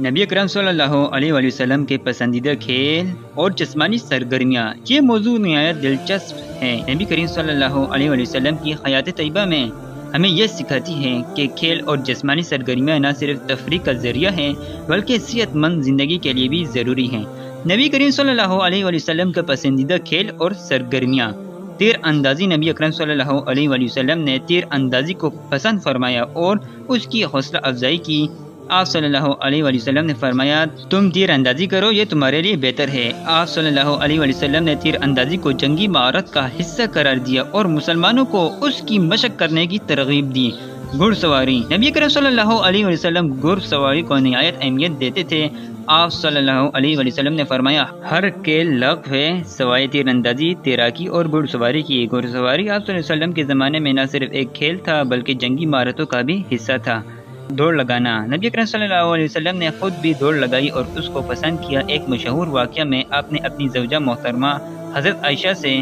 نبی اکرم صلی اللہ علیہ وآلہ وسلم کے پسندیدہ کھیل اور جسمانی سرگرمیاں، یہ موضوع نہایت دلچسپ ہے۔ نبی کریم صلی اللہ علیہ وآلہ وسلم کی حیات طیبہ میں ہمیں یہ سکھاتی ہے کہ کھیل اور جسمانی سرگرمیاں نہ صرف تفریح کا ذریعہ ہیں بلکہ صحت مند زندگی کے لیے بھی ضروری ہیں۔ نبی کریم صلی اللہ علیہ وآلہ وسلم کا پسندیدہ کھیل اور سرگرمیاں، تیر اندازی۔ نبی اکرم صلی اللہ علیہ وآلہ وسلم نے تیر اندازی کو پسند فرمایا اور اس کی حوصلہ افزائی کی۔ آپ صلی اللہ علیہ وآلہ وسلم نے فرمایا، تم تیر اندازی کرو، یہ تمہارے لیے بہتر ہے۔ آپ صلی اللہ علیہ وآلہ وسلم نے تیر اندازی کو جنگی مہارت کا حصہ قرار دیا اور مسلمانوں کو اس کی مشق کرنے کی ترغیب دی۔ گھڑ سواری، نبی کریم صلی اللہ علیہ وآلہ وسلم گھڑ سواری کو نہایت اہمیت دیتے تھے۔ آپ صلی اللہ علیہ وآلہ وسلم نے فرمایا، ہر کھیل لغو ہے سوائے تیر اندازی، تیراکی اور گھڑ سواری کی۔ گھڑ سواری آپ صلی اللہ علیہ وسلم کے زمانے میں نہ صرف ایک کھیل تھا بلکہ جنگی مہارتوں کا بھی حصہ تھا۔ دوڑ لگانا، نبی اکرم صلی اللہ علیہ وسلم نے خود بھی دوڑ لگائی اور اس کو پسند کیا۔ ایک مشہور واقعہ میں آپ نے اپنی زوجہ محترمہ حضرت عائشہ سے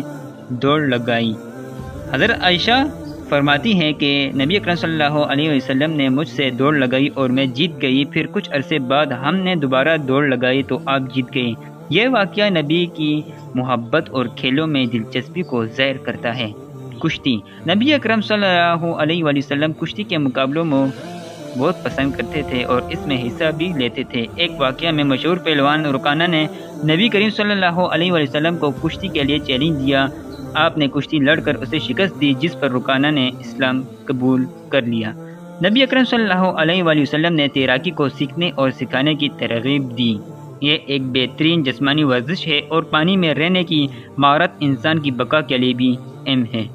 دوڑ لگائی۔ حضرت عائشہ فرماتی ہیں کہ نبی اکرم صلی اللہ علیہ وسلم نے مجھ سے دوڑ لگائی اور میں جیت گئی۔ پھر کچھ عرصے بعد ہم نے دوبارہ دوڑ لگائی تو آپ جیت گئے۔ یہ واقعہ نبی کی محبت اور کھیلوں میں دلچسپی کو ظاہر کرتا ہے۔ کشتی، نبی اکرم صلی اللہ علیہ وآلہ وسلم کشتی کے مقابلوں میں بہت پسند کرتے تھے اور اس میں حصہ بھی لیتے تھے۔ ایک واقعہ میں مشہور پہلوان رکانہ نے نبی کریم صلی اللہ علیہ وآلہ وسلم کو کشتی کے لیے چیلنج دیا۔ آپ نے کشتی لڑ کر اسے شکست دی جس پر رکانہ نے اسلام قبول کر لیا۔ نبی اکرم صلی اللہ علیہ وآلہ وسلم نے تیراکی کو سیکھنے اور سکھانے کی ترغیب دی۔ یہ ایک بہترین جسمانی ورزش ہے اور پانی میں رہنے کی مہارت انسان کی بقا کے لیے بھی اہم ہے۔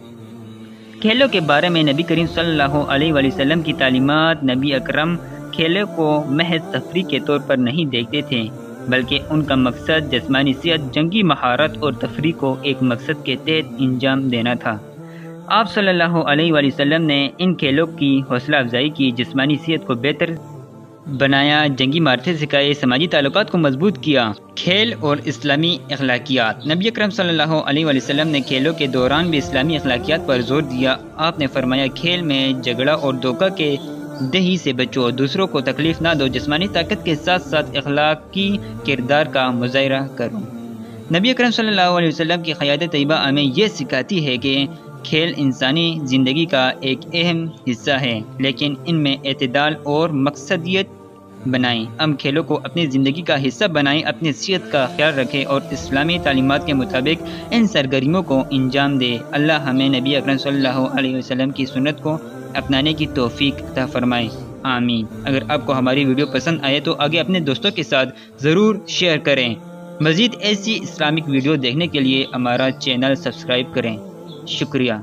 کھیلوں کے بارے میں نبی کریم صلی اللہ علیہ وآلہ وسلم کی تعلیمات، نبی اکرم کھیلوں کو محض تفریح کے طور پر نہیں دیکھتے تھے بلکہ ان کا مقصد جسمانی صحت، جنگی مہارت اور تفریح کو ایک مقصد کے تحت انجام دینا تھا۔ آپ صلی اللہ علیہ وآلہ وسلم نے ان کھیلوں کی حوصلہ افزائی کی، جسمانی صحت کو بہتر بنایا، جنگی مہارتیں سکھائی، سماجی تعلقات کو مضبوط کیا۔ کھیل اور اسلامی اخلاقیات، نبی اکرم صلی اللہ علیہ وآلہ وسلم نے کھیلوں کے دوران بھی اسلامی اخلاقیات پر زور دیا۔ آپ نے فرمایا، کھیل میں جھگڑا اور دھوکہ کے دہی سے بچو، دوسروں کو تکلیف نہ دو، جسمانی طاقت کے ساتھ ساتھ اخلاقی کردار کا مظاہرہ کرو۔ نبی اکرم صلی اللہ علیہ وسلم کی حیات طیبہ ہمیں یہ سکھاتی ہے کہ کھیل انسانی زندگی کا ایک اہم حصہ ہے لیکن ان میں اعتدال اور مقصدیت بنائیں۔ ہم کھیلوں کو اپنی زندگی کا حصہ بنائیں، اپنی صحت کا خیال رکھیں اور اسلامی تعلیمات کے مطابق ان سرگرمیوں کو انجام دیں۔ اللہ ہمیں نبی اکرم صلی اللہ علیہ وسلم کی سنت کو اپنانے کی توفیق عطا فرمائے، آمین۔ اگر آپ کو ہماری ویڈیو پسند آئے تو آگے اپنے دوستوں کے ساتھ ضرور شیئر کریں۔ مزید ایسی اسلامک ویڈیو دیکھنے کے لیے ہمارا چینل سبسکرائب کریں۔ شکریہ۔